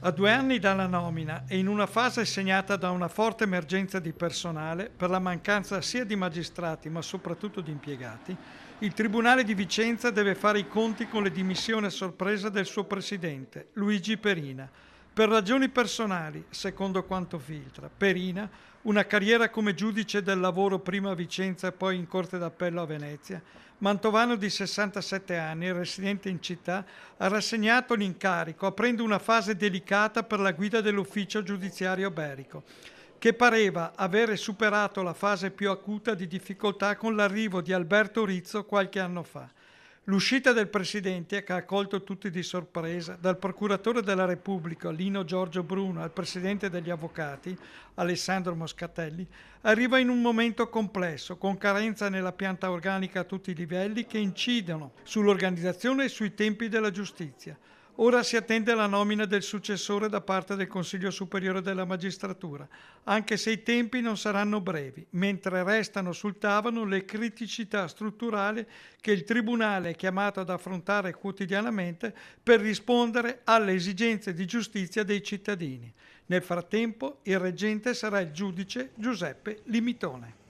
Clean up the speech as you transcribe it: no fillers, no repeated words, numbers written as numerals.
A 2 anni dalla nomina e in una fase segnata da una forte emergenza di personale per la mancanza sia di magistrati ma soprattutto di impiegati, il Tribunale di Vicenza deve fare i conti con le dimissioni a sorpresa del suo presidente, Luigi Perina. Per ragioni personali, secondo quanto filtra, Perina, una carriera come giudice del lavoro prima a Vicenza e poi in Corte d'Appello a Venezia, mantovano di 67 anni, residente in città, ha rassegnato l'incarico aprendo una fase delicata per la guida dell'ufficio giudiziario berico, che pareva avere superato la fase più acuta di difficoltà con l'arrivo di Alberto Rizzo qualche anno fa. L'uscita del presidente, che ha colto tutti di sorpresa, dal procuratore della Repubblica Lino Giorgio Bruno al presidente degli avvocati Alessandro Moscatelli, arriva in un momento complesso, con carenza nella pianta organica a tutti i livelli che incidono sull'organizzazione e sui tempi della giustizia. Ora si attende la nomina del successore da parte del Consiglio Superiore della Magistratura, anche se i tempi non saranno brevi, mentre restano sul tavolo le criticità strutturali che il Tribunale è chiamato ad affrontare quotidianamente per rispondere alle esigenze di giustizia dei cittadini. Nel frattempo il reggente sarà il giudice Giuseppe Limitone.